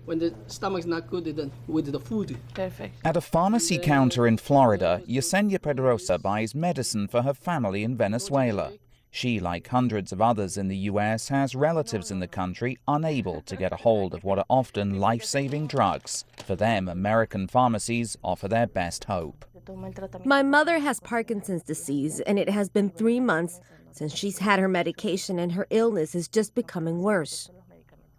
When the stomach's not good, then with the food. Perfect. At a pharmacy counter in Florida, Yesenia Pedrosa buys medicine for her family in Venezuela. She, like hundreds of others in the U.S., has relatives in the country unable to get a hold of what are often life-saving drugs. For them, American pharmacies offer their best hope. My mother has Parkinson's disease, and it has been 3 months since she's had her medication, and her illness is just becoming worse.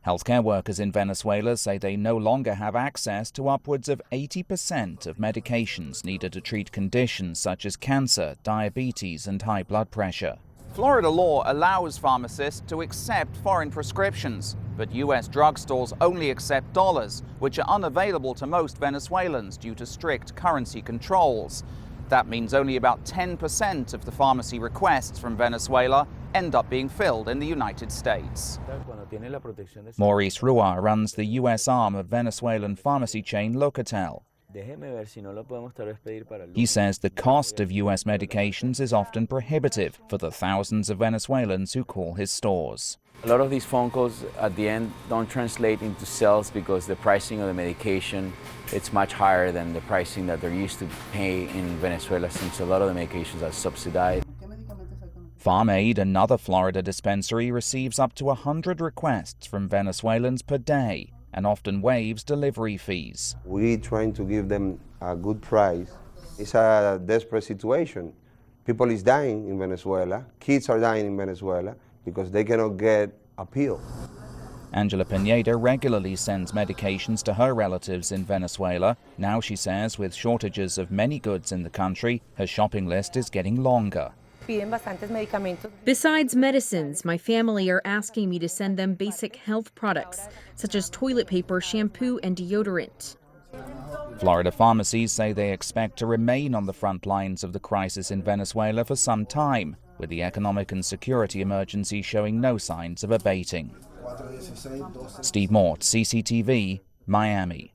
Healthcare workers in Venezuela say they no longer have access to upwards of 80% of medications needed to treat conditions such as cancer, diabetes, and high blood pressure. Florida law allows pharmacists to accept foreign prescriptions, but U.S. drugstores only accept dollars, which are unavailable to most Venezuelans due to strict currency controls. That means only about 10% of the pharmacy requests from Venezuela end up being filled in the United States. Maurice Rua runs the U.S. arm of Venezuelan pharmacy chain Locatel. He says the cost of U.S. medications is often prohibitive for the thousands of Venezuelans who call his stores. A lot of these phone calls at the end don't translate into sales because the pricing of the medication, it's much higher than the pricing that they're used to pay in Venezuela, since a lot of the medications are subsidized. Farm Aid, another Florida dispensary, receives up to 100 requests from Venezuelans per day and often waives delivery fees. We're trying to give them a good price. It's a desperate situation. People is dying in Venezuela. Kids are dying in Venezuela because they cannot get a pill. Angela Pineda regularly sends medications to her relatives in Venezuela. Now, she says, with shortages of many goods in the country, her shopping list is getting longer. Besides medicines, my family are asking me to send them basic health products, such as toilet paper, shampoo, and deodorant. Florida pharmacies say they expect to remain on the front lines of the crisis in Venezuela for some time, with the economic and security emergency showing no signs of abating. Steve Mort, CCTV, Miami.